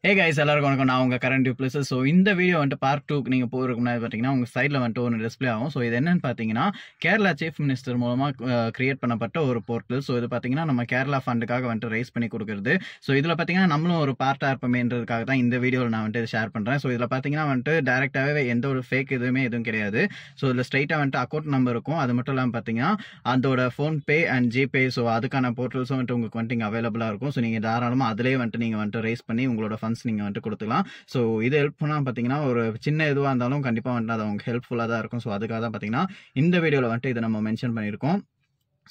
Hey guys, எல்லாருக்கும் வணக்கம். நான் உங்க கரண் டியூப்ளேசஸ். ஸோ இந்த வீடியோ வந்துட்டு பார்ட் 2க்கு நீங்கள் போகிறதுக்கு முன்னாடி பார்த்தீங்கன்னா உங்கள் சைடில் வந்துட்டு ஒரு டிஸ்பிளே ஆகும். ஸோ இது என்னன்னு பார்த்தீங்கன்னா கேரளா சீஃப் மினிஸ்டர் மூலமாக கிரியேட் பண்ணப்பட்ட ஒரு போர்ட்டல். ஸோ இது பார்த்தீங்கன்னா நம்ம கேரளா ஃபண்டுக்காக வந்துட்டு ரைஸ் பண்ணி கொடுக்குறது. ஸோ இதில் பார்த்தீங்கன்னா நம்மளும் ஒரு பார்ட்டாக இருப்போமேன்றதுக்காக தான் இந்த வீடியோவில் நான் வந்துட்டு ஷேர் பண்ணுறேன். ஸோ இதில் பார்த்தீங்கன்னா வந்துட்டு டேரெக்டாகவே எந்த ஒரு ஃபேக் எதுவும் கிடையாது. ஸோ இதில் ஸ்ட்ரைட்டாக வந்துட்டு அக்கௌண்ட் நம்பர் இருக்கும். அது மட்டும் இல்லாமல் பார்த்தீங்கன்னா அதோட ஃபோன்பே அண்ட் ஜிபே ஸோ அதுக்கான போர்ட்டல்ஸும் வந்துட்டு உங்களுக்கு வந்துட்டு இங்கே அவைலபிளாக இருக்கும். ஸோ நீங்கள் தாராளமாக அதிலே வந்துட்டு நீங்கள் வந்துட்டு ரைஸ் பண்ணி உங்களோட ஃபண்ட்ஸ் நீங்கள் வந்துட்டு கொடுத்துக்கலாம். ஸோ இது ஹெல்ப் பண்ணால் பார்த்தீங்கன்னா ஒரு சின்ன இதுவாக இருந்தாலும் கண்டிப்பாக வந்துட்டு அது அவங்க ஹெல்ப்ஃபுல்லாக தான் இருக்கும். ஸோ அதுக்காக தான் பார்த்தீங்கன்னா இந்த வீடியோவில் வந்துட்டு இதை நம்ம மென்ஷன் பண்ணியிருக்கோம்.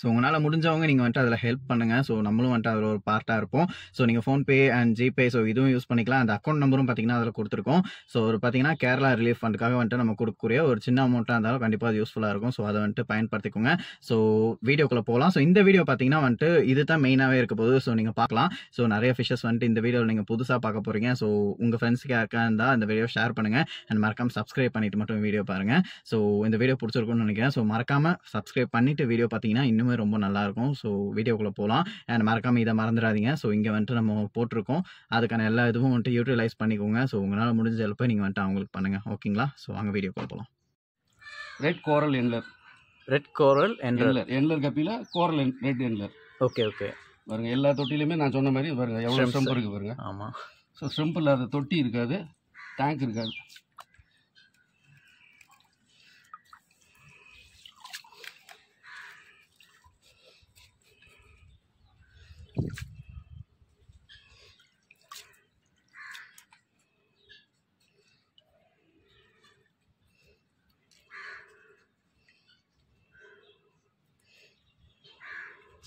ஸோ உங்களால் முடிஞ்சவங்க நீங்கள் வந்துட்டு அதில் ஹெல்ப் பண்ணுங்கள். ஸோ நம்மளும் வந்துட்டு அதில் ஒரு பார்ட்டாக இருப்போம். ஸோ நீங்கள் ஃபோன்பே அண்ட் ஜிபே ஸோ இதுவும் யூஸ் பண்ணிக்கலாம். அந்த அக்கௌண்ட் நம்பரும் பார்த்தீங்கன்னா அதில் கொடுத்துருக்கோம். ஸோ ஒரு பார்த்தீங்கன்னா கேரளா ரிலீஃப் ஃபண்டுக்காக வந்துட்டு நம்ம கொடுக்கக்கூடிய ஒரு சின்ன அமௌண்ட்டாக இருந்தாலும் கண்டிப்பாக அது யூஸ்ஃபுல்லாக இருக்கும். ஸோ அதை வந்துட்டு பயன்படுத்திக்கோங்க. ஸோ வீடியோக்குள்ளே போகலாம். ஸோ இந்த வீடியோ பார்த்தீங்கன்னா வந்துட்டு இது தான் மெயினாகவே இருக்க போகுது. ஸோ நீங்கள் பார்க்கலாம். ஸோ நிறைய ஃபிஷஸ் வந்துட்டு இந்த வீடியோவில் நீங்கள் புதுசாக பார்க்க போகிறீங்க. ஸோ உங்கள் ஃப்ரெண்ட்ஸுக்கு யாருக்கா இருந்தால் அந்த வீடியோ ஷேர் பண்ணுங்கள். அண்ட் மறக்காமல் சப்ஸ்கிரைப் பண்ணிவிட்டு மட்டும் வீடியோ பாருங்கள். ஸோ இந்த வீடியோ பிடிச்சிருக்குன்னு நினைக்கிறேன். ஸோ மறக்காமல் சப்ஸ்கிரைப் பண்ணிவிட்டு வீடியோ பார்த்தீங்கன்னா இன்னுமே ரொம்ப நல்லாயிருக்கும். ஸோ வீடியோக்குள்ளே போகலாம். அண்ட் மறக்காமல் இதை மறந்துடாதீங்க. ஸோ இங்கே வந்துட்டு நம்ம போட்டிருக்கோம். அதுக்கான எல்லா இதுவும் வந்துட்டு யூட்டிலைஸ் பண்ணிக்கோங்க. ஸோ உங்களால் முடிஞ்ச ஹெல்ப்பை நீங்கள் வந்துட்டு அவங்களுக்கு பண்ணுங்கள். ஓகேங்களா? ஸோ வாங்க வீடியோக்குள்ளே போகலாம். ரெட் கோரல் என்லர். ரெட் கோரல் என்லர் கப்பியில் கோரல் ரெட் என்லர். ஓகே ஓகே பாருங்க, எல்லா தொட்டிலையுமே நான் சொன்ன மாதிரி பாருங்க எவ்வளோ ஸ்ட்ரெம்ப் இருக்குது பாருங்க. ஆமாம். ஸோ ஸ்ட்ரெம்ப் இல்லாத தொட்டி இருக்காது, டேங்க் இருக்காது.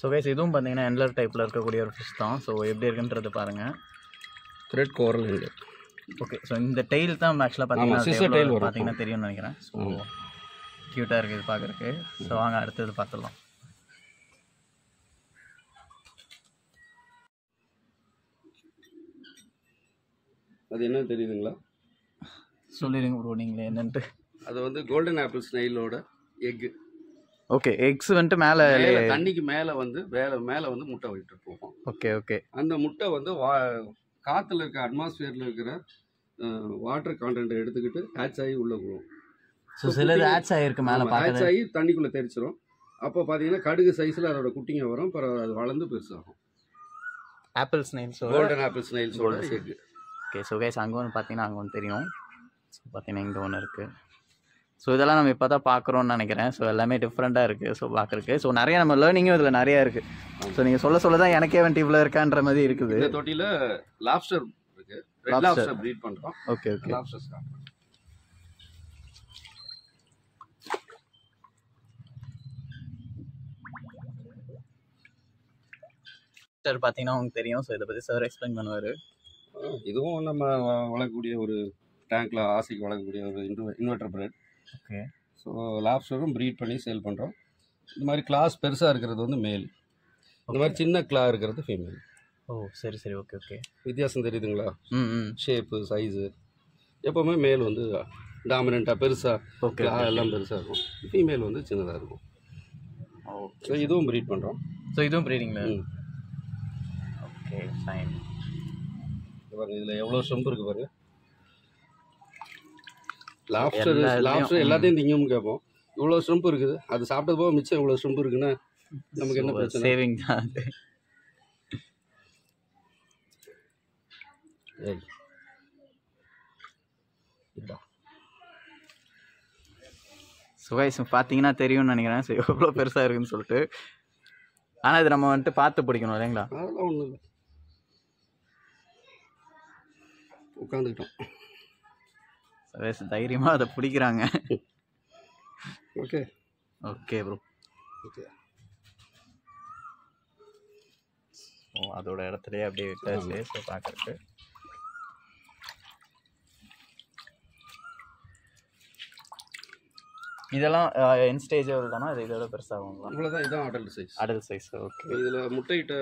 ஸோ கைஸ் இதுவும் பார்த்தீங்கன்னா என்லர் டைப்பில் இருக்கக்கூடிய ஒரு ஃபிஷ் தான். ஸோ எப்படி இருக்குன்றது பாருங்கள். ரெட் கோரல் என்லர். ஓகே. ஸோ இந்த டெய்ல் தான் ஆக்சுவலாக பார்த்தீங்கன்னா தெரியும்னு நினைக்கிறேன். ஸோ க்யூட்டாக இருக்குது இது பார்க்குறக்கு. ஸோ வாங்க அடுத்தது பார்த்துடலாம். அது என்ன தெரியுதுங்களா? சொல்லிடுங்க ப்ரோ நீங்களே என்னன்ட்டு. அது வந்து கோல்டன் ஆப்பிள் ஸ்னைலோட எக்கு. ஓகே. எக்ஸ் வந்துட்டு மேலே தண்ணிக்கு மேலே வந்து மேலே வந்து முட்டை விட்டு போகும். Okay okay. அந்த முட்டை வந்து காற்றுல இருக்க அட்மாஸ்பியரில் இருக்கிற வாட்டர் கான்டென்ட்டை எடுத்துக்கிட்டு ஹேட்ச் ஆகி உள்ளே போகும். ஸோ சிலது ஹேட்ச் ஆகிருக்கு மேலே ஹேட்ச் ஆகி தண்ணிக்குள்ளே தெரிச்சிடும். அப்போ பார்த்தீங்கன்னா கடுகு சைஸில் அதோட குட்டிங்க வரும். அப்புறம் அது வளர்ந்து பெருசாகும். ஆப்பிள் ஸ்னைல்ஸ், கோல்டன் ஆப்பிள் ஸ்னைல்ஸோட எக்கு. ஓகே. ஸோ கைஸ் அங்கே ஒன்று பார்த்தீங்கன்னா அங்கே ஒன்று தெரியும். ஸோ பார்த்தீங்கன்னா இங்கே ஒன்று இருக்குது. ஸோ இதெல்லாம் நம்ம இப்போ தான் பார்க்குறோன்னு நினைக்கிறேன். ஸோ எல்லாமே டிஃப்ரெண்ட்டாக இருக்குது. ஸோ பார்க்குறக்கு ஸோ நிறைய நம்ம லேர்னிங்கும் இதில் நிறையா இருக்குது. ஸோ நீங்கள் சொல்ல தான் எனக்கே வந்துட்டு இவ்வளோ இருக்கான்ற மாதிரி இருக்குது. இந்த தொட்டியில் லாப்ஸ்டர் இருக்குது. ரெட் லாப்ஸ்டர் ப்ரீட் பண்ணுறோம். Okay okay. லாப்ஸ்டர் ஸ்டார்ட் பண்ணுறோம். சார் பார்த்தீங்கன்னா உங்களுக்கு தெரியும். ஸோ இதை பற்றி சார் எக்ஸ்பிளைன் பண்ணுவார். இதுவும் நம்ம வளர்க்கக்கூடிய ஒரு டேங்க்கில் ஆசைக்கு வளர்க்கக்கூடிய ஒரு இன்வெர்டர் பிரெட். ஓகே. ஸோ லாப்ஸ்டரும் ப்ரீட் பண்ணி சேல் பண்ணுறோம். இந்த மாதிரி கிளாஸ் பெருசாக இருக்கிறது வந்து மேல், இந்த மாதிரி சின்ன கிளா இருக்கிறது ஃபீமேல். ஓ சரி சரி. Okay okay. வித்தியாசம் தெரியுதுங்களா? ம். ஷேப்பு சைஸு எப்போவுமே மேல் வந்து டாமினண்ட்டாக பெருசாக, ஓகே, எல்லாம் பெருசாக இருக்கும். ஃபீமேல் வந்து சின்னதாக இருக்கும். ஸோ இதுவும் ப்ரீட் பண்ணுறோம். ஸோ இதுவும் ப்ரீடிங்களா? Okay fine. பாருங்க இதில் எவ்வளோ ஸ்ட்ரெம்ப் இருக்குது பாருங்க. லாப்ஸ்டர் எல்லாத்தையும் திங்கன்னு கேட்போம். இவ்வளோ ஸ்ட்ரெம்ப் இருக்குது. அது சாப்பிட்டது போக மிச்சம் இவ்வளோ ஸ்ட்ரெம்ப் இருக்குன்னா நமக்கு என்ன பிரச்சனை? சேவிங் தான் அது. ஸோ கைஸ் பார்த்தீங்கன்னா தெரியும்னு நினைக்கிறேன். ஸோ எவ்வளோ பெருசாக இருக்குன்னு சொல்லிட்டு. ஆனால் இது நம்ம வந்துட்டு பார்த்து பிடிக்கணும் இல்லைங்களா? அதெல்லாம் ஒன்றும் இல்லை, உட்காந்துக்கிட்டோம். தைரியமாக அதை பிடிக்கிறாங்க. Okay okay bro. ஓகே. ஓ அதோட இடத்துலையே அப்படியே விட்டாச்சு. ஸோ பார்க்குறக்கு இதெல்லாம் என் ஸ்டேஜ் தானே? அது இதோட பெருசாகுங்களா? இவ்வளோதான். இதுதான் அடல்ட் சைஸ். ஓகே. இதில் முட்டையிட்ட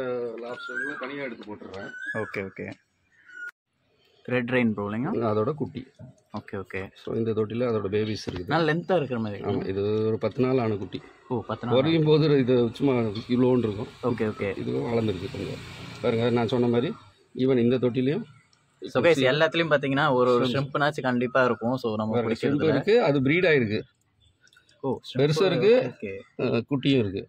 லாப்ஸ்டர்லாம் தனியாக எடுத்து போட்டுடுறேன். Okay okay. Red rainbow இல்லைங்க? அதோட குட்டி. Okay okay. ஸோ இந்த தொட்டியில் அதோட பேபிஸ் இருக்குது. நல்லா லென்த்தாக இருக்கிற மாதிரி. ஆமாம், இது ஒரு 10 நாள் ஆன குட்டி. ஓ 10 நாள். குறையும் போது இது சும்மா இவ்வளோன்னு இருக்கும். Okay okay. இதுவும் வளர்ந்துருக்கு கொஞ்சம் பாருங்கள். நான் சொன்ன மாதிரி ஈவன் இந்த தொட்டிலையும் ஸோ கைஸ் எல்லாத்துலயும் பாத்தீங்கன்னா ஒரு ஷ்ரிம்ப்னாச்சும் கண்டிப்பா இருக்கும். ஸோ நம்ம ஷ்ரிம்ப் இருக்கு, அது ப்ரீட் ஆயிருக்கு. பெருசும் இருக்கு, குட்டியும் இருக்கு.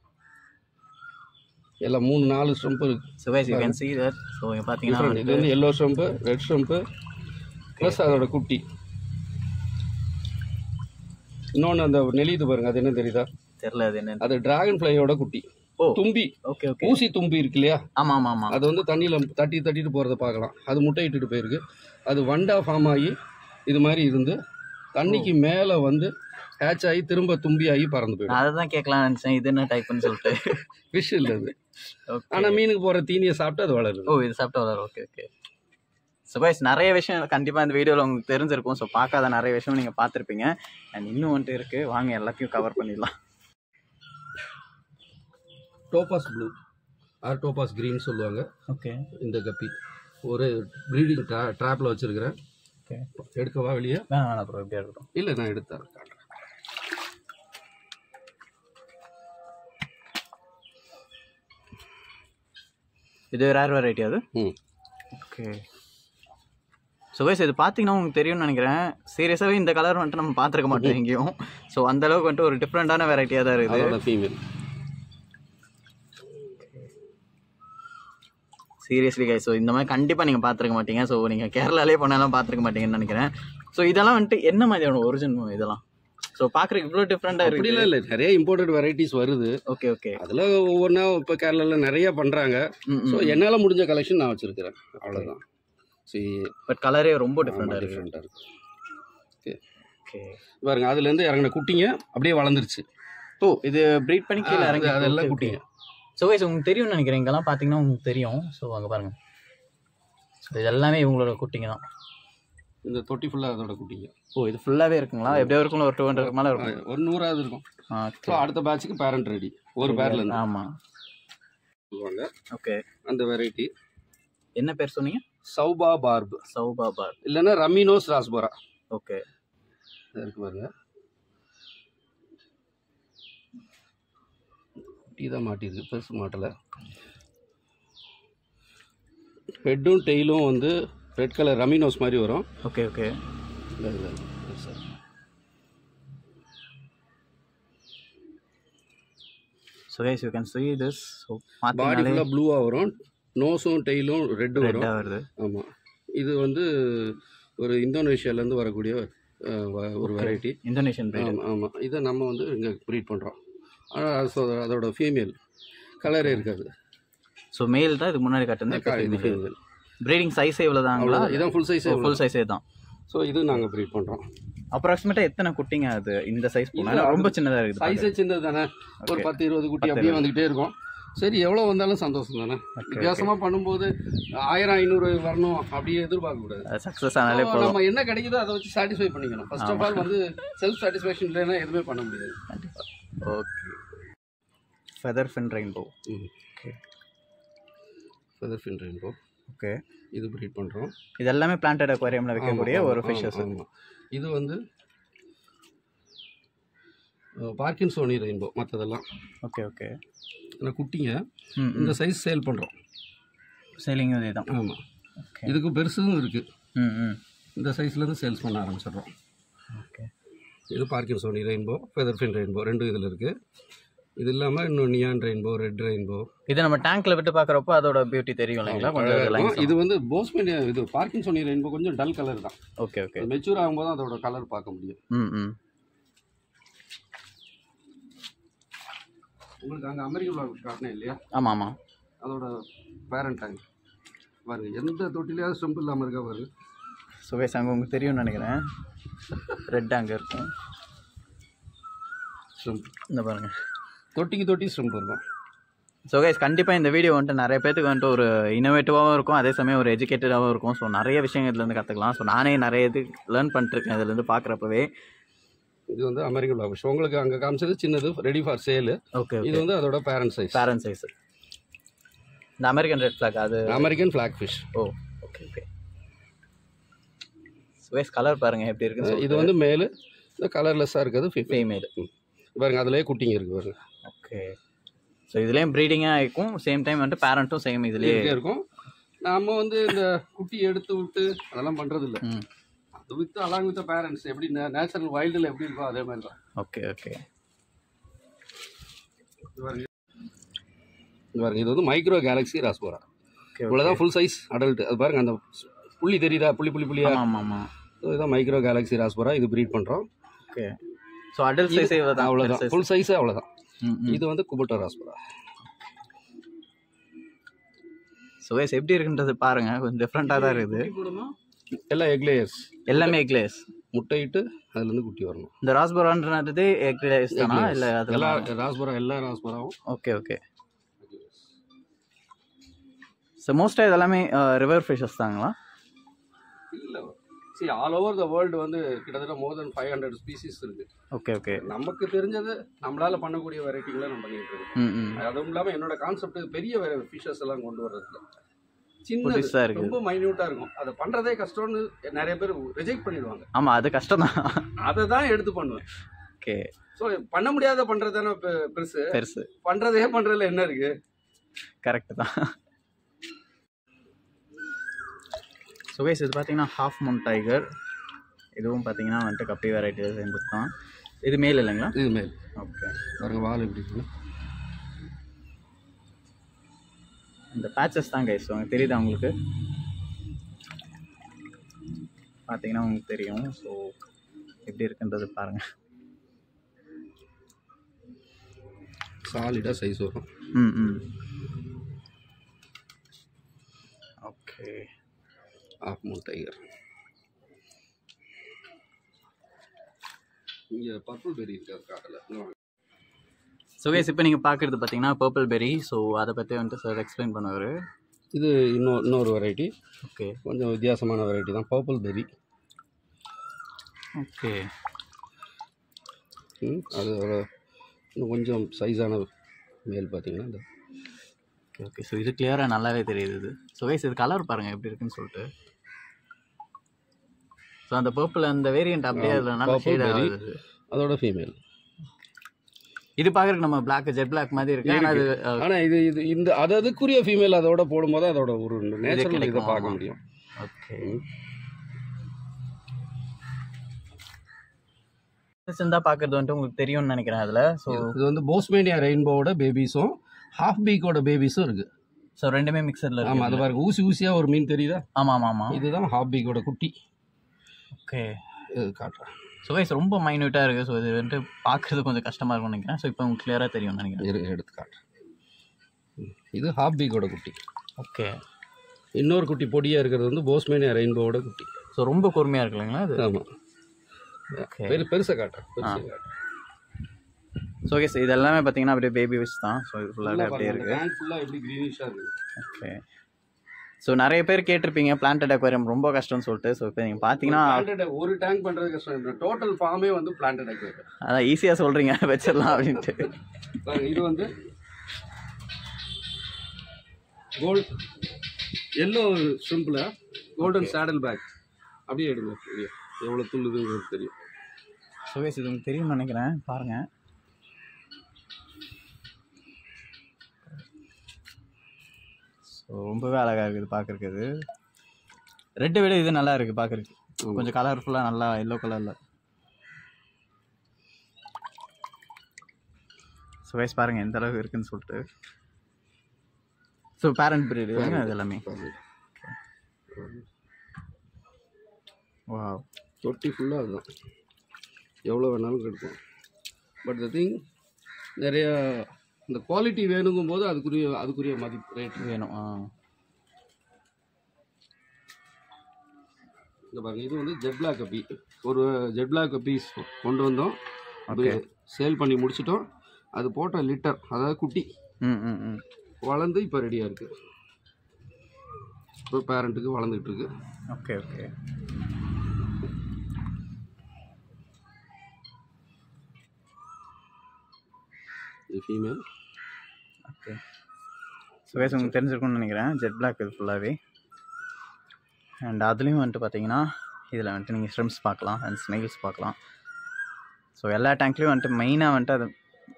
எல்லாம் 3-4 ஷ்ரிம்ப் இருக்கு. So guys you can see that. So இங்க பாத்தீங்கன்னா இது வந்து yellow shrimp, red shrimp plus அதோட குட்டி. இன்னொன்று அந்த நெளிது பாருங்க, அது என்ன தெரியுதா? தெரியல அது என்ன. அது டிராகன் ஃப்ளையோட குட்டி. தும்பி. Okay okay. ஊசி தும்பி இருக்கு இல்லையா? ஆமா ஆமா ஆமா. அது வந்து தண்ணியில தட்டிட்டு போறத பார்க்கலாம். அது முட்டையிட்டு போயிருக்கு. அது வண்டா ஃபார்ம் ஆகி இது மாதிரி இருந்து தண்ணிக்கு மேல வந்து ஹேட்ச் ஆகி திரும்ப தும்பி ஆகி பறந்து போயிடும். அதான் கேட்கலாம் நினைச்சேன், இது என்ன டைப்னு சொல்லிட்டு. ஃபிஷ் இல்ல அது. ஆனா மீனுக்கு போற தீனியை சாப்பிட்டு அது வளருது. ஓ, இது சாப்பிட்டு வளரும். Okay okay. ஸோ கைஸ் நிறைய விஷயம் கண்டிப்பாக இந்த வீடியோவில் உங்களுக்கு தெரிஞ்சிருக்கும். ஸோ பார்க்காத நிறைய விஷயம் நீங்கள் பார்த்துருப்பீங்க. அண்ட் இன்னும் வந்துட்டு இருக்குது, வாங்க எல்லாத்தையும் கவர் பண்ணிடலாம். Topaz blue or topaz green சொல்லுவாங்க. ஓகே. இந்த கப்பி ஒரு ப்ரீடிங் ட்ராப்பில் வச்சுருக்கிறேன். ஓகே. எடுக்கவா வெளியே? வேணாம் ப்ரோ, எப்படியா இருக்கட்டும். இல்லை நான் எடுத்தேன். இது ரேர் வெரைட்டி அது. ஓகே. ஸோ கைஸ் இது பார்த்தீங்கன்னா உங்களுக்கு தெரியும்னு நினைக்கிறேன். சீரியஸாகவே இந்த கலர் வந்துட்டு நம்ம பார்த்துருக்க மாட்டோம் எங்கேயும். ஸோ அந்தளவுக்கு வந்துட்டு ஒரு டிஃப்ரெண்ட்டான வெரைட்டியாக தான் இருக்குது. ஃபீமேல். சீரியஸ்லி கைஸ், ஸோ இந்த மாதிரி கண்டிப்பாக நீங்கள் பார்த்துருக்க மாட்டீங்க. ஸோ நீங்கள் கேரளாலே போனாலும் பார்த்துருக்க மாட்டீங்கன்னு நினைக்கிறேன். ஸோ இதெல்லாம் வந்துட்டு என்ன மாதிரியான ஒரிஜினல் இதெல்லாம்? ஸோ பார்க்குறதுக்கு இவ்வளோ டிஃப்ரெண்ட்டாக இருக்குது. அப்படிலாம் இல்லை, நிறைய இம்போர்ட்டட் வெரைட்டிஸ் வருது. Okay okay. அதில் ஒவ்வொன்றா இப்போ கேரளாவில் நிறைய பண்ணுறாங்க. ஸோ என்னால் முடிஞ்ச கலெக்ஷன் நான் வச்சுருக்கிறேன், அவ்வளோதான். சரி, பட் கலரே ரொம்ப டிஃப்ரெண்ட்டாக இருக்கு. ஓகே பாருங்க, அதுலேருந்து இறங்கின குட்டிங்க அப்படியே வளர்ந்துருச்சு. ஓ, இது ப்ரீட் பண்ணி கீழே இறங்கி அதெல்லாம் குட்டிங்க. ஸோ கைஸ் உங்களுக்கு தெரியும்னு நினைக்கிறேன், இங்கெல்லாம் பார்த்தீங்கன்னா உங்களுக்கு தெரியும். ஸோ அங்கே பாருங்கள், ஸோ இது எல்லாமே இவங்களோட குட்டிங்க தான். இந்த தொட்டி ஃபுல்லாக அதோட குட்டிங்க. ஓ, இது ஃபுல்லாகவே இருக்குங்களா? எப்படியோ இருக்குங்களா? ஒரு 200 மேலே இருக்கும், ஒரு 100 இருக்கும். ஸோ அடுத்த பேட்சுக்கு பேரண்ட் ரெடி ஒரு பேர்லேருந்து. ஆமாம் சொல்லுவாங்க. ஓகே. அந்த வெரைட்டி என்ன பேர் சொன்னீங்க? சௌபா பார்ப். சௌபா பார்ப் இல்லைன்னா ரமினோஸ் ராஸ்போரா. ஓகே. இருக்கு பாருங்க, குட்டி தான் மாட்டிருக்கு, பெருசு மாட்டலை. ஹெட்டும் டெய்லும் வந்து ரெட் கலர் ரமினோஸ் மாதிரி வரும். Okay okay. So guys, you can see this. So பாடி ஃபுல்லாக ப்ளூவாக வரும், நோஸும் டெய்லும் ரெட்டு வரும். ஆமாம், இது வந்து ஒரு இந்தோனேஷியாவிலேருந்து வரக்கூடிய ஒரு வெரைட்டி. Indonesian breed. ஆமாம், இதை நம்ம வந்து இங்கே ப்ரீட் பண்ணுறோம். ஆனால் அதோட ஃபீமேல் கலரே இருக்காது. ஸோ மேல் தான் இது முன்னாடி காட்டுறது. ஃபீமேல் ப்ரீடிங் சைஸே இவ்வளோதாங்களா? இதான் ஃபுல் சைஸே. ஃபுல் சைஸே தான். ஸோ இது நாங்கள் ப்ரீட் பண்ணுறோம். அப்ராக்சிமேட்டாக எத்தனை குட்டிங்க அது இந்த சைஸ் போனால்? ரொம்ப சின்னதாக இருக்குது. சைஸே சின்னது தானே, ஒரு 10-20 குட்டி அப்படியே வந்துக்கிட்டே இருக்கும். சரி, எவ்வளோ வந்தாலும் சந்தோஷம் தானே. வித்தியாசமாக பண்ணும்போது 1000-500 வரணும் அப்படியே எதிர்பார்க்கக்கூடாது. சக்ஸஸ் ஆனாலே போதும். நம்ம என்ன கிடைக்குதோ அதை வச்சு சாட்டிஸ்ஃபை பண்ணிக்கணும். ஃபர்ஸ்ட் ஆஃப் ஆல் வந்து செல்ஃப் சாட்டிஸ்ஃபேக்ஷன் இல்லைன்னா எதுவுமே பண்ண முடியாது. கண்டிப்பாக. Okay. Feather fin rainbow. Okay, feather fin rainbow. Okay, இது ப்ரீட் பண்ணுறோம். இது எல்லாமே பிளான்டட் அக்வாரியமில் வைக்கக்கூடிய ஒரு ஃபிஷ்ஷஸ். இது வந்து பார்க்கின்சோனி ரெயின்போ. மற்றதெல்லாம் ஓகே ஓகே. ஆனால் குட்டிங்க இந்த சைஸ் சேல் பண்ணுறோம். சேலிங் இதே தான். ஆமாம், இதுக்கு பெருசும் இருக்குது. இந்த சைஸ்லேருந்து சேல்ஸ் பண்ண ஆரம்பிச்சிடுறோம். ஓகே. இது பார்க்கின்சோனி ரெயின்போ, ஃபெதர் ஃபின் ரெயின்போ, ரெண்டும் இதில் இருக்குது. இது இல்லாமல் இன்னும் நியான் ரெயின்போ, ரெட் ரெயின்போ. இதை நம்ம டேங்க்ல விட்டு பார்க்குறப்போ அதோட பியூட்டி தெரியும் இல்லைங்களா? கொஞ்சம் இது வந்து போஸ்மென், இது பார்க்கின்சோனி ரெயின்போ கொஞ்சம் டல் கலர் தான். Okay okay. மெச்சூர் ஆகும்போது அதோட கலர் பார்க்க முடியும். உங்களுக்கு அங்கே அமெரிக்கன் பிளாக் காட்டினேன் இல்லையா? ஆமாம் ஆமாம். அதோட பேரண்ட் டேங்க் பாருங்க, எந்த தொட்டிலையாவது ஸ்ட்ரெம்ப் இல்லாமல் இருக்கா பாருங்க. சுவேஷ் அங்கே உங்களுக்கு தெரியும்னு நினைக்கிறேன், ரெட் அங்கே இருக்கும் ஸ்ட்ரெம்ப். இந்த பாருங்க, தொட்டிக்கு தொட்டி ஸ்ட்ரெம்ப் இருக்கும். ஸோ கைஸ் கண்டிப்பாக இந்த வீடியோ வந்துட்டு நிறைய பேருக்கு வந்துட்டு ஒரு இனோவேட்டிவாகவும் இருக்கும், அதே சமயம் ஒரு எஜுகேட்டடாகவும் இருக்கும். ஸோ நிறைய விஷயங்கள் இதுலேருந்து கற்றுக்கலாம். ஸோ நானே நிறைய இது லேர்ன் பண்ணிட்டுருக்கேன் இதுலேருந்து பார்க்குறப்பவே. இது வந்து அமெரிக்கன் பிளாக் ஃபிஷ். உங்களுக்கு அங்கே காமிச்சது சின்னது, ரெடி ஃபார் சேலு. ஓகே. இது வந்து அதோட பேரண்ட் சைஸ். Parent size. இந்த அமெரிக்கன் ரெட் ஃபிளாக் அது அமெரிக்கன் ஃபிளாக் ஃபிஷ். ஓ ஓகே ஓகே. சுவேஸ் கலர் பாருங்கள் எப்படி இருக்குது. இது வந்து மேலு, இந்த கலர்லெஸ்ஸாக இருக்கிறது ஃபீமேல். பாருங்க, அதுலேயே குட்டிங்க இருக்குது பாருங்க. ஓகே. ஸோ இதுலேயும் ப்ரீடிங்காக இருக்கும், சேம் டைம் வந்துட்டு பேரண்ட்டும் சேம் இதுலேயே இருக்கும். நம்ம வந்து இந்த குட்டி எடுத்து விட்டு அதெல்லாம் பண்றது இல்லை. அது வித் அலாங் வித் பேரண்ட்ஸ் எப்படி நேச்சுரல் வைல்டில் எப்படி இருக்கோ அதே மாதிரி தான். Okay okay. பாருங்க இது வந்து மைக்ரோ கேலக்ஸி ராஸ்போரா. இவ்வளோதான் ஃபுல் சைஸ் அடல்ட். அது பாருங்க அந்த புள்ளி தெரியுதா, புள்ளியா. ஆமாம். ஸோ இதுதான் மைக்ரோ கேலக்ஸி ராஸ்போரா. இது ப்ரீட் பண்ணுறோம். ஓகே. ஸோ அடல்ட் சைஸே அவ்வளோதான், ஃபுல் சைஸே அவ்வளோதான். இது வந்து குபுட்டோ ராஸ்போரா. ஸோ எப்படி இருக்குன்றது பாருங்க, கொஞ்சம் டிஃப்ரெண்ட்டாக தான் இருக்குது. எல்லாம் எக்லேயர்ஸ், எல்லாமே எக்லேயர்ஸ். முட்டையிட்டு அதுலேருந்து குட்டி வரணும். இந்த ராஸ்போரான்றது எக்லேயர்ஸ் தானா இல்லை? எல்லா ராஸ்போரா, எல்லா ராஸ்போராவும். Okay okay. ஸோ மோஸ்ட்டாக இதெல்லாமே ரிவர் ஃபிஷஸ் தாங்களா? இல்லை, சரி ஆல் ஓவர் த வேர்ல்டு வந்து கிட்டத்தட்ட மோர் தென் 500 ஸ்பீசிஸ் இருக்குது. Okay okay. நமக்கு தெரிஞ்சது நம்மளால் பண்ணக்கூடிய வெரைட்டிகளை நம்ம பண்ணிட்டு இருக்கோம். அதுவும் இல்லாமல் என்னோட கான்செப்ட் பெரிய ஃபிஷஸ் எல்லாம் கொண்டு வர்றதுல சின்னதாக ரொம்ப மைன்யூட்டாக இருக்கும். அதை பண்ணுறதே கஷ்டம்னு நிறைய பேர் ரிஜெக்ட் பண்ணிடுவாங்க. ஆமாம், அது கஷ்டம் தான். அதை தான் எடுத்து பண்ணுவேன். ஓகே. ஸோ பண்ண முடியாத பண்ணுறது தானே பெருசு. பண்ணுறதுல என்ன இருக்குது? கரெக்டு தான். ஸோ கைஸ் இது பார்த்தீங்கன்னா ஹாஃப் மூன் டைகர். இதுவும் பார்த்தீங்கன்னா வந்துட்டு கப்பி வெரைட்டியில் சேர்ந்துட்டு தான். இது மேல் இல்லைங்களா? இது மேல். ஓகே. பாருங்க வால் எப்படி இருக்குன்னு. இந்த பேச்சஸ் தான் கைஸ் உங்களுக்கு தெரியுதா? உங்களுக்கு பார்த்தீங்கன்னா உங்களுக்கு தெரியும். ஸோ எப்படி இருக்குன்றது பாருங்கள். சாலிடாக சைஸ் வரும். ஓகே. Half Moon tiger. இங்கே பர்பிள் பெரி இருக்காது காட்டில். ஸோ கைஸ் இப்போ நீங்கள் பார்க்குறது பார்த்தீங்கன்னா பர்பிள் பெரி. ஸோ அதை பற்றி வந்துட்டு சார் எக்ஸ்பிளைன் பண்ணுவார். இது இன்னொரு வெரைட்டி. ஓகே. கொஞ்சம் வித்தியாசமான வெரைட்டி தான் பர்பிள் பெரி. ஓகே. அது இன்னும் கொஞ்சம் சைஸான மேல் பார்த்தீங்கன்னா இந்த. ஓகே. ஸோ இது கிளியராக நல்லாவே தெரியுது இது. ஸோ கைஸ் இது கலர் பாருங்கள் எப்படி இருக்குன்னு சொல்லிட்டு. ஸோ அந்த பர்பிள் அந்த வேரியண்ட் அப்படியே அதில் நல்லா ஷேட் ஆகுது. அதோட ஃபீமேல். இது பார்க்குறதுக்கு நம்ம பிளாக் ஜெட் பிளாக் மாதிரி இருக்கு. ஆனால் இது இந்த அதுக்குரிய ஃபீமேல் அதோட போடும்போது அதோட ஒரு நேச்சுரல் இதை பார்க்க முடியும். ஓகே. சிந்தா பார்க்குறது வந்துட்டு உங்களுக்கு தெரியும்னு நினைக்கிறேன் அதில். ஸோ இது வந்து போஸ்மேனியா ரெயின்போவோட பேபிஸும் ஹாஃப் பீக்கோட பேபிஸும் இருக்குது. ஸோ ரெண்டுமே மிக்சரில் இருக்கு. ஆமாம், அது பாருங்க ஊசியாக ஒரு மீன் தெரியுதா? ஆமாம். இதுதான் ஹாஃப் பீக்கோட குட்டி. ஓகே. இது காட்டுறேன். ஸோ கைஸ் ரொம்ப மைன்யூட்டாக இருக்குது. ஸோ இது வந்துட்டு பார்க்குறது கொஞ்சம் கஷ்டமாக இருக்கும்னு நினைக்கிறேன். ஸோ இப்போ உங்களுக்கு கிளியராக தெரியும்னு நினைக்கிறேன். எடுத்து காட்டுறேன். இது ஹாஃப் பீக்கோட குட்டி. ஓகே. இன்னொரு குட்டி பொடியாக இருக்கிறது வந்து போஸ்மேனியா ரெயின்போவோட குட்டி. ஸோ ரொம்ப கூர்மையாக இருக்கு இல்லைங்களா அது? ஆமாம். பெருசாக காட்டுறேன். ஸோ கைஸ் இது எல்லாமே பார்த்தீங்கன்னா அப்படியே பேபி ஃபிஷ் தான். ஸோ இது ஃபுல்லாகவே அப்படியே இருக்குது. ஃபுல்லாக எப்படி க்ரீனிஷாக இருக்குது. ஓகே. ஸோ நிறைய பேர் கேட்டிருப்பீங்க பிளான்டட் அக்வேரியம் ரொம்ப கஷ்டம்னு சொல்லிட்டு. ஸோ இப்போ நீங்கள் பார்த்தீங்கன்னா ஒரு டேங்க் பண்ணுறது கஷ்டம் இல்லை. டோட்டல் ஃபார்மே வந்து பிளான்டட் அக்வேரியம். அதான் ஈஸியாக சொல்கிறீங்க வச்சிடலாம் அப்படின்ட்டு. இது வந்து கோல்ட் எல்லோ ஷிம்பில் கோல்டன் சேடல் பேக் அப்படியே எடுங்க. எவ்வளோ துள்ளுதுங்கிறது தெரியும். ஸோ கைஸ் இது உங்களுக்கு தெரியும்னு நினைக்கிறேன். பாருங்கள். ஸோ ரொம்பவே அழகாக இருக்குது பார்க்குறதுக்கு. ரெட்டை விட இது நல்லா இருக்குது பார்க்குறதுக்கு. கொஞ்சம் கலர்ஃபுல்லாக நல்லா எல்லோ கலரில். ஸோ கைஸ் பாருங்கள் எந்த அளவுக்கு இருக்குதுன்னு சொல்லிட்டு. ஸோ பேரண்ட் பிரீடு அது எல்லாமே. வாவ். தொட்டி ஃபுல்லாக அதுதான். எவ்வளோ வேணாலும் கிடைக்கும். பட் த திங் நிறையா இந்த குவாலிட்டி வேணுங்கும் போது அதுக்குரிய மதிப்பு ரேட் வேணும். இந்த பாருங்க இது வந்து ஜெட் பிளாக் கப்பி. ஒரு ஜெட் பிளாக் கப்பீஸ் கொண்டு வந்தோம். அது சேல் பண்ணி முடிச்சிட்டோம். அது போட்ட லிட்டர் அதாவது குட்டி வளர்ந்து இப்போ ரெடியாக இருக்குது. இப்போ பேரண்ட்டுக்கு வளர்ந்துட்டு இருக்கு. Okay okay. இது ஃபீமேல். ஓகே. ஸோ கைஸ் உங்களுக்கு தெரிஞ்சிருக்கும்னு நினைக்கிறேன். ஜெட் பிளாக் இது ஃபுல்லாகவே. அண்ட் அதுலேயும் வந்துட்டு பார்த்தீங்கன்னா இதில் வந்துட்டு நீங்கள் ஸ்ட்ரிம்ஸ் பார்க்கலாம் அண்ட் ஸ்னெயில்ஸ் பார்க்கலாம். ஸோ எல்லா டேங்க்லேயும் வந்துட்டு மெயினாக வந்துட்டு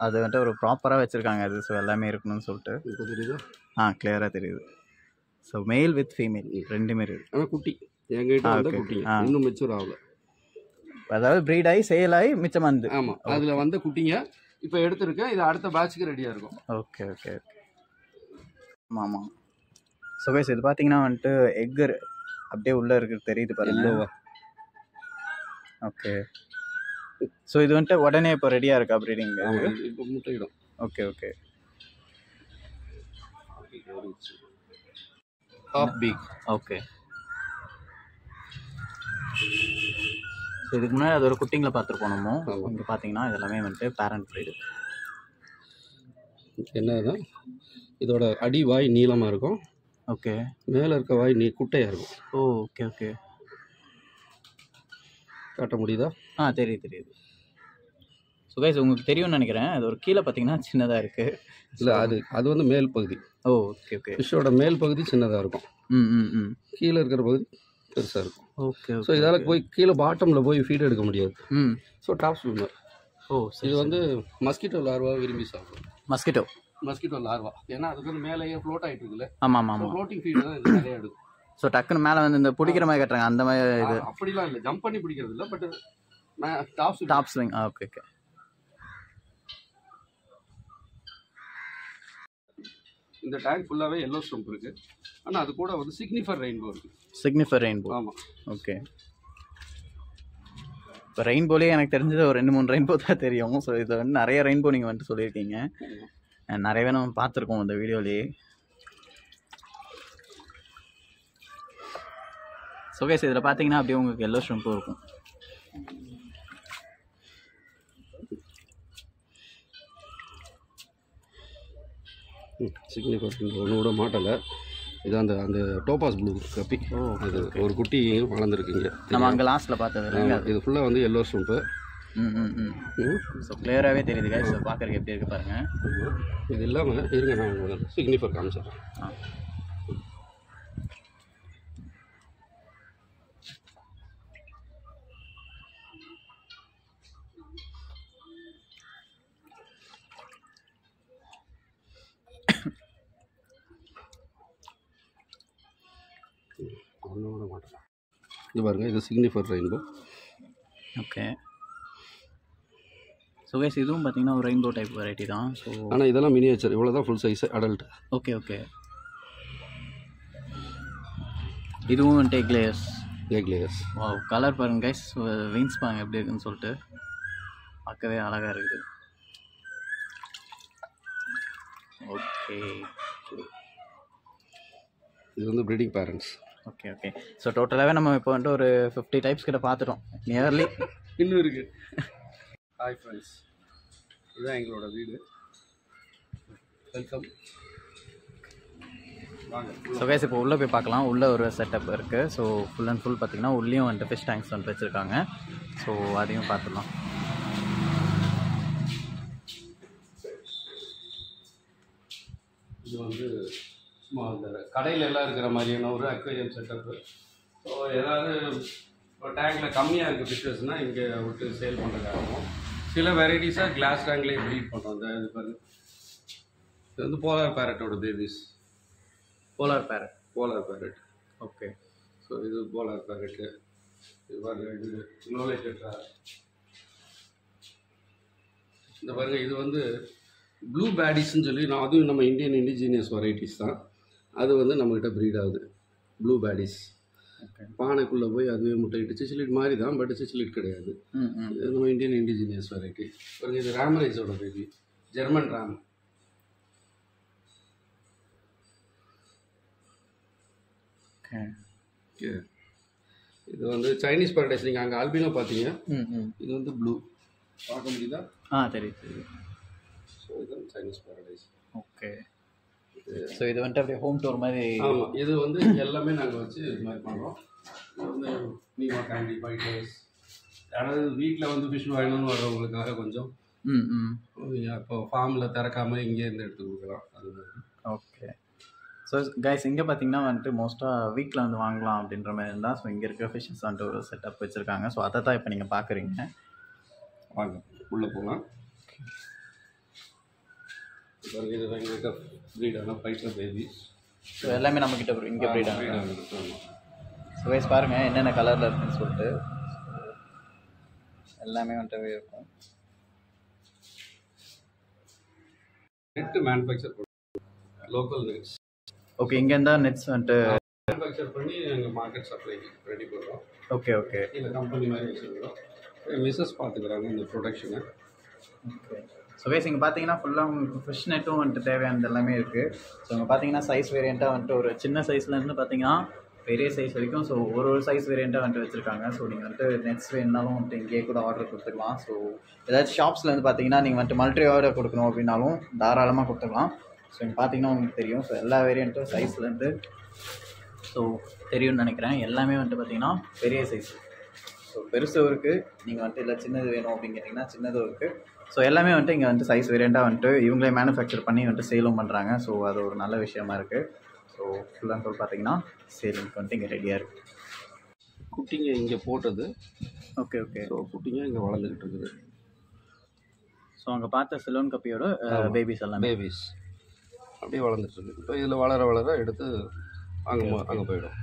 அது வந்துட்டு ஒரு ப்ராப்பராக வச்சுருக்காங்க அது. ஸோ எல்லாமே இருக்கணும்னு சொல்லிட்டு. இப்போ தெரியுதா? கிளியராக தெரியுது. ஸோ மேல் வித் ஃபீமேல் ரெண்டுமே இருக்குது. ஆனால் குட்டி எங்ககிட்ட வந்த குட்டிங்க இன்னும் மெச்சூர் ஆகல. அதாவது ப்ரீட் ஆகி சேல் ஆகி மிச்சம் வந்து. ஆமாம், அதில் வந்த குட்டிங்க இப்போ எடுத்துருக்கேன். இது அடுத்த பேட்சுக்கு ரெடியாக இருக்கும். Okay okay okay. ஆமாம். ஸோ கைஸ் இது பார்த்தீங்கன்னா வந்துட்டு எக்கு அப்படியே உள்ளே இருக்குது தெரியுது பாருங்க. ஓகே. ஸோ இது வந்துட்டு உடனே இப்போ ரெடியாக இருக்கா ப்ரீடிங்? இப்போ முட்டையிடும். Okay okay. ஓகே. ஸோ இதுக்கு முன்னாடி அது ஒரு குட்டிங்களை பார்த்துருப்போம் நம்ம. இங்கே பார்த்தீங்கன்னா இதெல்லாமே வந்துட்டு பேரண்ட் ப்ரீடு. என்னதான் இதோட அடி வாய் நீளமாக இருக்கும். ஓகே. மேலே இருக்க வாய் குட்டையாக இருக்கும். ஓ ஓகே ஓகே. காட்ட முடியுதா? தெரியுது. ஸோ கைஸ் உங்களுக்கு தெரியும்னு நினைக்கிறேன். அது ஒரு கீழே பார்த்தீங்கன்னா சின்னதாக இருக்குது. இல்லை அது வந்து மேல் பகுதி. ஓ ஓகே ஓகே. ஃபிஷ்ஷோட மேல் பகுதி சின்னதாக இருக்கும். கீழே இருக்கிற பகுதி பெருசாக இருக்கும். ஓகே. ஸோ இதால் போய் கீழே பாட்டமில் போய் ஃபீட் எடுக்க முடியாது. So top swimmer. ஓ இது வந்து மஸ்கிட்டோ லார்வா விரும்பி சாப்பிடும். மஸ்கிட்டோ லார்வா, ஏன்னா அதுக்கு வந்து மேலேயே ஃப்ளோட் ஆகிட்டு இருக்குல்ல. ஆமாம். ஃப்ளோட்டிங் ஃபீட் தான் இது நிறைய எடுக்கும். ஸோ டக்குன்னு மேலே வந்து இந்த பிடிக்கிற மாதிரி கட்டுறாங்க அந்த மாதிரி. இது அப்படிலாம் இல்லை, ஜம்ப் பண்ணி பிடிக்கிறது இல்லை, but top swing. Okay okay. இந்த டேங்க் ஃபுல்லாகவே எல்லோ ஸ்டம்ப் இருக்குது. ஆனால் அது கூட வந்து சிக்னிஃபர் ரெயின்போ இருக்குது. சிக்னிஃபர் ரெயின்போ. ஆமாம். ஓகே. இப்போ ரெயின்போலேயே எனக்கு தெரிஞ்சது ஒரு 2-3 ரெயின்போ தான் தெரியும். ஸோ இதில் வந்து நிறைய ரெயின்போ நீங்கள் வந்துட்டு சொல்லியிருக்கீங்க. நிறையவே நம்ம பார்த்துருக்கோம் இந்த வீடியோலேயே. ஸோ கைஸ் இதில் பார்த்தீங்கன்னா அப்படியே உங்களுக்கு எல்லோ ஷ்ரிம்பும் இருக்கும். சிக்னிஃபர் ஒன்று கூட மாட்டலை. இது அந்த டோபாஸ் ப்ளூ கப்பி. அது ஒரு குட்டி வளர்ந்துருக்குங்க. நம்ம அங்கே லாஸ்ட்டில் பார்த்தது. இது ஃபுல்லாக வந்து எல்லோ ஸ்டம்ப்பு. ஸோ கிளியராகவே தெரியுது கைஸ். ஸோ பார்க்குறதுக்கு எப்படி இருக்குது பாருங்கள். இது இல்லாமல் இருங்க, நான் உங்களுக்கு சிக்னிஃபர் காமிச்சிடுறேன். இது பாருங்க, இது சிக்னிஃபர் ரெயின்போ. ஓகே. ஸோ கைஸ் இதுவும் பார்த்தீங்கன்னா ஒரு ரெயின்போ டைப் வெரைட்டி தான். ஸோ ஆனால் இதெல்லாம் மினியேச்சர், இவ்வளோ தான் full size adult. Okay okay. இதுவும் வந்துட்டு எக் லேயர்ஸ். வாவ், கலர் பாருங்க கைஸ். விங்ஸ் பாருங்க எப்படி இருக்குன்னு சொல்லிட்டு பார்க்கவே அழகாக இருக்குது. ஓகே. இது வந்து breeding parents. Okay okay. So டோட்டலாகவே நம்ம இப்போ வந்துட்டு ஒரு 50 டைப்ஸ் கிட்ட பார்த்துட்டோம் நியர்லி. இன்னும் இருக்குது. ஹாய் ஃப்ரெண்ட்ஸ், இதுதான் எங்களோட வீடு. வெல்கம். ஸோ கைஸ் இப்போ உள்ளே போய் பார்க்கலாம். உள்ளே ஒரு செட்டப் இருக்குது. ஸோ ஃபுல் அண்ட் ஃபுல் பார்த்தீங்கன்னா உள்ளேயும் வந்துட்டு ஃபிஷ் டேங்க்ஸ் வந்துட்டு வச்சுருக்காங்க. ஸோ அதையும் பார்த்துடலாம். இது வந்து சும்மா அந்த கடையில் எல்லாம் இருக்கிற மாதிரியான ஒரு அக்வேரியம் செட்டப்பு. ஸோ ஏதாவது இப்போ டேங்கில் கம்மியாக இருக்குது ஃபிஷஸ்னால் இங்கே விட்டு சேல் பண்ணுறதுக்காகவும் சில வெரைட்டிஸாக கிளாஸ் டேங்க்லேயே ப்ரீட் பண்ணுறோம். இந்த இது பாருங்க, இது வந்து போலார் பேரட்டோட babies. Polar parrot. Okay. So இது போலார் பேரட்டு. இது பாருங்க, இது நோலை டெட்ரா. இந்த பாருங்க, இது வந்து ப்ளூ பேடிஸ்ன்னு சொல்லி அதுவும் நம்ம இந்தியன் இண்டிஜினியஸ் வெரைட்டிஸ் தான். அது வந்து நம்மக்கிட்ட ப்ரீட் ஆகுது. ப்ளூ பேடிஸ். பானைக்குள்ளே போய் அதுவே முட்டையிட்டு சிச்சிலிட் மாதிரி தான், பட் சிச்சிலிட் கிடையாது. இது நம்ம இந்தியன் இண்டிஜினியஸ் வெரைட்டி. பாருங்க, இது ராமரைஸோட பேபி, ஜெர்மன் ராம். ஓகே. இது வந்து சைனீஸ் பேரடைஸ். நீங்கள் அங்கே ஆல்பினோ பார்த்தீங்க. இது வந்து ப்ளூ பார்க்க முடியுதா? தெரியுது. ஸோ இது சைனீஸ் பேரடைஸ். ஓகே. ஸோ இது வந்துட்டு அப்படியே ஹோம் டூர் மாதிரி. ஆமாம், இது வந்து எல்லாமே நாங்கள் வச்சு இது மாதிரி பண்ணுறோம். இது வந்து நீமா கேண்டி ஃபைட்டர்ஸ், யாராவது வீட்டில் வந்து ஃபிஷ் வாங்கணும்னு வர்றவங்களுக்காக கொஞ்சம் இப்போ ஃபார்மில் திறக்காமல் இங்கேருந்து எடுத்து கொடுக்கலாம் அது மாதிரி. ஓகே. ஸோ கைஸ் இங்கே பார்த்தீங்கன்னா வந்துட்டு மோஸ்ட்டாக வீட்டில் வந்து வாங்கலாம் அப்படின்ற மாதிரி இருந்தால், ஸோ இங்கே இருக்கிற ஃபிஷ்ஷஸ் வந்துட்டு ஒரு செட்டப் வச்சுருக்காங்க. ஸோ அதை தான் இப்போ நீங்கள் பார்க்குறீங்க. வாங்க உள்ளே போகலாம். பாருங்க, இது எங்களுக்கு ப்ரீடான ஃபைட்டர் பேபி. ஸோ எல்லாமே நம்மக்கிட்ட இங்கே ப்ரீட் ஆகும். ஸோ கைஸ் பாருங்கள் என்னென்ன கலரில் இருக்குன்னு சொல்லிட்டு எல்லாமே வந்துட்டு இருக்கும். Net manufacture local nets. Okay, இங்கேருந்தா நெட்ஸ் வந்துட்டு மேனுஃபேக்சர் பண்ணி எங்கள் மார்க்கெட் சப்ளைக்கு ரெடி பண்ணுறோம். Okay okay. இல்லை கம்பெனி மாதிரி வச்சுருக்கிறோம். மிஸ்ஸஸ் பார்த்துக்கிறாங்க இந்த ப்ரொடக்ஷனை. ஓகே. ஸோ கைஸ் இங்கே பார்த்தீங்கன்னா ஃபுல்லாக உங்களுக்கு ஃபிஷ் நெட்டும் வந்துட்டு தேவையானது எல்லாமே இருக்குது. ஸோ இங்கே பார்த்தீங்கன்னா சைஸ் வேரியண்ட்டாக வந்துட்டு ஒரு சின்ன சைஸ்லேருந்து பார்த்தீங்கன்னா பெரிய சைஸ் வரைக்கும் ஸோ ஒரு சைஸ் வேரியண்ட்டாக வந்துட்டு வச்சுருக்காங்க. ஸோ நீங்கள் வந்துட்டு நெட்ஸ் வேணுனாலும் வந்துட்டு இங்கேயே கூட ஆர்டர் கொடுத்துக்கலாம். ஸோ ஏதாச்சும் ஷாப்ஸில் வந்து பார்த்தீங்கன்னா நீங்கள் வந்துட்டு மல்டி ஆர்டர் கொடுக்கணும் அப்படின்னாலும் தாராளமாக கொடுத்துக்கலாம். ஸோ இங்கே பார்த்தீங்கன்னா உங்களுக்கு தெரியும். ஸோ எல்லா வேரியண்ட்டும் சைஸ்லேருந்து ஸோ தெரியும்னு நினைக்கிறேன். எல்லாமே வந்துட்டு பார்த்தீங்கன்னா பெரிய சைஸ். ஸோ பெருசும் இருக்குது, நீங்கள் வந்துட்டு இல்லை சின்னது வேணும் அப்படின்னு கேட்டிங்கன்னா சின்னதும் இருக்குது. ஸோ எல்லாமே வந்துட்டு இங்கே வந்துட்டு சைஸ் வேரியண்ட்டாக வந்துட்டு இவங்களே மேனுஃபேக்சர் பண்ணி வந்துட்டு சேலும் பண்ணுறாங்க. ஸோ அது ஒரு நல்ல விஷயமா இருக்குது. ஸோ ஃபுல் அண்ட் ஃபுல் பார்த்தீங்கன்னா சேலிங்க்கு வந்துட்டு இங்கே ரெடியாக இருக்குது. குட்டிங்க இங்கே போட்டது. Okay okay. ஸோ குட்டிங்க இங்கே வளர்ந்துக்கிட்டு இருக்குது. ஸோ அங்கே பார்த்த சிலோன் கப்பியோட பேபிஸ் எல்லாம் பேபிஸ் அப்படியே வளர்ந்துட்டு இருக்குது. இப்போ இதில் வளர வளர எடுத்து அங்கே போயிடும்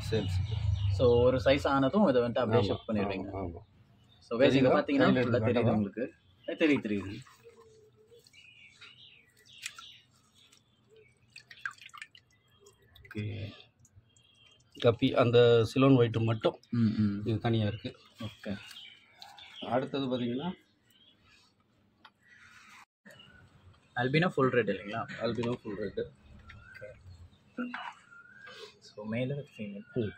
சேல்ஸுக்கு. ஸோ ஒரு சைஸ் ஆனதும் இதை வந்துட்டு அப்படியே ஷிஃப்ட் பண்ணிடுவீங்க. ஆமாம். ஸோ பேசிக்காக பார்த்தீங்கன்னா ஃபுல்லாக தெரியுது உங்களுக்கு. தெரியுது. ஓகே. கப்பி அந்த சிலோன் ஒயிட்டு மட்டும் இது தனியாக இருக்குது. ஓகே. அடுத்தது பார்த்தீங்கன்னா அல்பினோ ஃபுல் ரேட் இல்லைங்களா? Albino full rate. Okay. So male with female.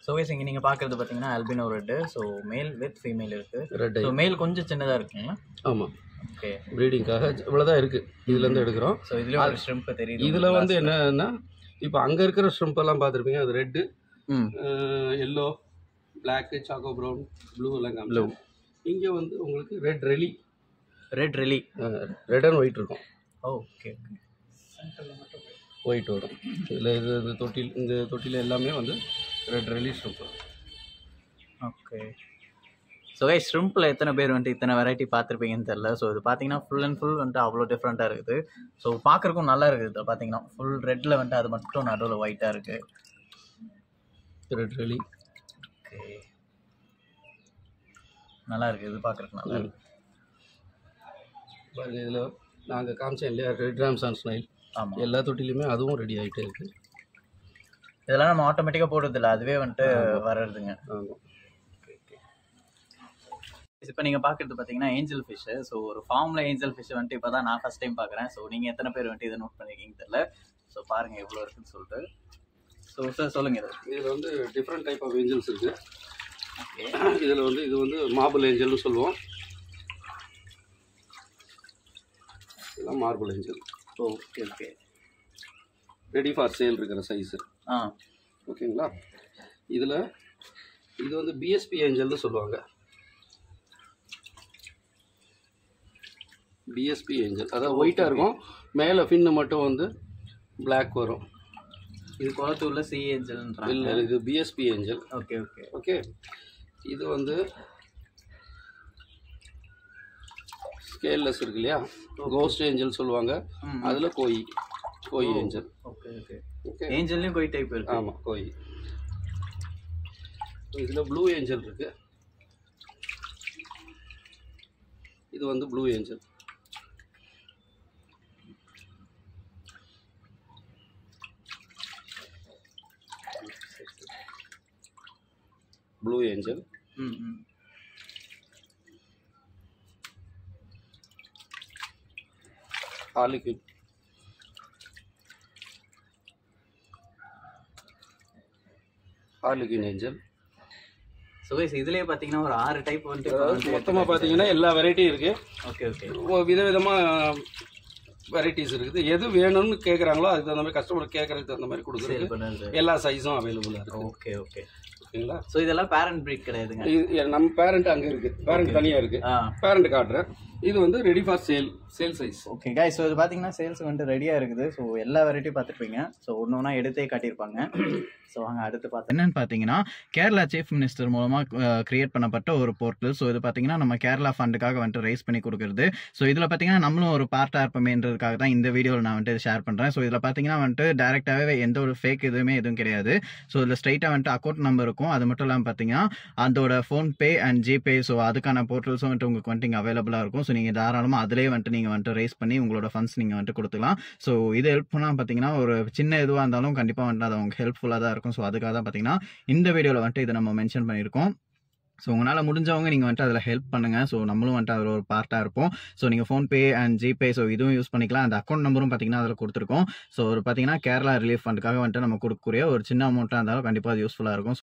So wise இங்கே நீங்கள் பார்க்குறது பார்த்தீங்கன்னா albino red. So male with female இருக்குது. ரெட்டு. ஸோ மேல் கொஞ்சம் சின்னதாக இருக்குங்களா? ஆமாம். ஓகே. ப்ரீடிங்காக இவ்வளோதான் இருக்குது. இதுலேருந்து எடுக்கிறோம். ஸோ இதில் ஒரு ஷ்ரிம்ப் தெரியுது. இதில் வந்து என்னன்னா இப்போ அங்கே இருக்கிற ஷ்ரிம்பெல்லாம் பார்த்துருப்பீங்க. அது red, yellow, black, choco brown, blue எல்லாம் காமிச்சோம். இங்கே வந்து உங்களுக்கு red rili red and white இருக்கும். Okay okay. ஒயிட் வரும். இதில் இது தொட்டில், இந்த தொட்டியில் எல்லாமே வந்து red rili shrimp. Okay. So guys ஷ்ரிம்பில் எத்தனை பேர் வந்துட்டு இத்தனை வெரைட்டி பார்த்துருப்பீங்கன்னு தெரில. ஸோ இது பார்த்தீங்கன்னா ஃபுல் அண்ட் ஃபுல் வந்துட்டு அவ்வளோ டிஃப்ரெண்ட்டாக இருக்குது. ஸோ பார்க்குறக்கும் நல்லா இருக்குது. இதில் பார்த்தீங்கன்னா ஃபுல் ரெட்டில் வந்துட்டு அது மட்டும் நடுவில் ஒயிட்டாக இருக்குது. Red really. ஓகே. நல்லா இருக்குது. இது பார்க்குறக்கு நல்லா இருக்குது. பாருங்கள், இதில் நாங்கள் காமிச்சேன் இல்லையா ரெட் ராம்சான் ஸ்னைல். ஆமாம். எல்லா தொட்டிலையுமே அதுவும் ரெடி ஆகிட்டே இருக்குது. இதெல்லாம் நம்ம ஆட்டோமேட்டிக்காக போடுறதில்ல, அதுவே வந்துட்டு வர்றதுங்க. ஆமாம். இப்போ நீங்கள் பார்க்குறது பார்த்தீங்கன்னா ஏஞ்சல் ஃபிஷ்ஷு. ஸோ ஒரு ஃபார்மில் ஏஞ்சல் ஃபிஷ் வந்துட்டு இப்போ தான் நான் ஃபஸ்ட் டைம் பார்க்குறேன். ஸோ நீங்கள் எத்தனை பேர் வந்துட்டு இதை நோட் பண்ணியிருக்கீங்கன்னு தெரியல. ஸோ பாருங்கள் எவ்வளோ இருக்குன்னு சொல்லிட்டு. ஸோ சார் சொல்லுங்கள். இதில் வந்து டிஃப்ரெண்ட் டைப் ஆஃப் ஏஞ்சல்ஸ் இருக்குது. ஓகே. இதில் வந்து இது வந்து மார்பிள் ஏஞ்சல்னு சொல்லுவோம். இதெல்லாம் marble angel. Okay okay. Ready for sale இருக்கிற சைஸு. ஓகேங்களா. இதில் இது வந்து பிஎஸ்பி ஏஞ்சல்னு சொல்லுவாங்க. பிஎஸ்பி ஏஞ்சல் அதாவது ஒயிட்டாக இருக்கும். மேலே ஃபின்னு மட்டும் வந்து பிளாக் வரும். இது குளத்தூரில் சி ஏஞ்சல்ன்றாங்க. இல்லை, இது BSP angel. Okay okay okay. இது வந்து ஸ்கேல்லெஸ் இருக்கு இல்லையா, கோஸ்ட் ஏஞ்சல் சொல்லுவாங்க. அதில் koi angel. Okay okay. Okay. ஏஞ்சல்லையும் கோயி டைப் இருக்கு. ஆமாம், கோயி. இதில் ப்ளூ ஏஞ்சல் இருக்கு. இது வந்து blue angel. Blue angel. Harlequin. Harlequin angel. So guys இதுலேயே பார்த்தீங்கன்னா ஒரு 6 டைப் வந்துட்டு மொத்தமாக பார்த்தீங்கன்னா எல்லா வெரைட்டியும் இருக்குது. Okay okay. விதவிதமாக வெரைட்டிஸ் இருக்குது. எது வேணும்னு கேட்குறாங்களோ அதுக்கு தகுந்த மாதிரி கஸ்டமர் கேட்குறதுக்கு தகுந்த மாதிரி கொடுக்குறது. எல்லா சைஸும் அவைலபிளாக இருக்குது. Okay okay. ஓகேங்களா. ஸோ இதெல்லாம் பேரண்ட் பிரீட் கிடையாதுங்க. நம்ம பேரண்ட் அங்கே இருக்குது. பேரண்ட் தனியாக இருக்குது. பேரண்ட் காட்டுறேன். இது வந்து ready for sale size. Okay guys. So இது பார்த்தீங்கன்னா சேல்ஸ் வந்துட்டு ரெடியாக இருக்குது. ஸோ எல்லா வெரைட்டியும் பார்த்துருப்பீங்க. ஸோ ஒன்று ஒன்றா எடுத்தே காட்டியிருப்பாங்க. ஸோ அங்கே அடுத்து பார்த்தா என்னன்னு பார்த்தீங்கன்னா கேரளா சீஃப் மினிஸ்டர் மூலமாக கிரியேட் பண்ணப்பட்ட ஒரு போர்ட்டல். ஸோ இது பார்த்தீங்கன்னா நம்ம கேரளா ஃபண்டுக்காக வந்துட்டு ரைஸ் பண்ணி கொடுக்குறது. ஸோ இதில் பார்த்தீங்கன்னா நம்மளும் ஒரு பார்ட்டாக இருப்போமேன்றதுக்காக தான் இந்த வீடியோவில் நான் வந்துட்டு ஷேர் பண்ணுறேன். ஸோ இதில் பார்த்தீங்கன்னா வந்துட்டு டேரெக்டாகவே எந்த ஒரு ஃபேக் எதுவும் கிடையாது. ஸோ இதில் ஸ்ட்ரைட்டாக வந்துட்டு அக்கௌண்ட் நம்பர் இருக்கும். அது மட்டும் இல்லாமல் பார்த்தீங்கன்னா அதோட ஃபோன்பே அண்ட் ஜிபே ஸோ அதுக்கான போர்ட்டல்ஸும் வந்துட்டு உங்களுக்கு வந்துட்டு இங்கே அவைலபிளாக இருக்கும். ஸோ நீங்கள் தாராளமாக அதிலே வந்துட்டு நீங்கள் வந்துட்டு ரைஸ் பண்ணி உங்களோட ஃபண்ட்ஸ் நீங்கள் வந்துட்டு கொடுத்துக்கலாம். ஸோ இது ஹெல்ப் பண்ணால் பார்த்தீங்கன்னா ஒரு சின்ன இதுவாக இருந்தாலும் கண்டிப்பாக வந்துட்டு அது அவங்க ஹெல்ப்ஃபுல்லாக தான் இருக்கும். ஸோ அதுக்காக தான் பார்த்தீங்கன்னா இந்த வீடியோவில் வந்துட்டு இதை நம்ம மென்ஷன் பண்ணியிருக்கோம். ஸோ உங்களால் முடிஞ்சவங்க நீங்கள் வந்துட்டு அதில் ஹெல்ப் பண்ணுங்கள். ஸோ நம்மளும் வந்துட்டு அதில் ஒரு பார்ட்டாக இருப்போம். ஸோ நீங்கள் ஃபோன்பே அண்ட் ஜிபே ஸோ இதுவும் யூஸ் பண்ணிக்கலாம். அந்த அக்கௌண்ட் நம்பரும் பார்த்தீங்கன்னா அதில் கொடுத்துருக்கோம். ஸோ ஒரு பார்த்தீங்கன்னா கேரளா ரிலீஃப் ஃபண்டுக்காக வந்துட்டு நம்ம கொடுக்கக்கூடிய ஒரு சின்ன அமௌண்ட்டாக இருந்தாலும் கண்டிப்பாக அது யூஸ்ஃபுல்லாக இருக்கும்.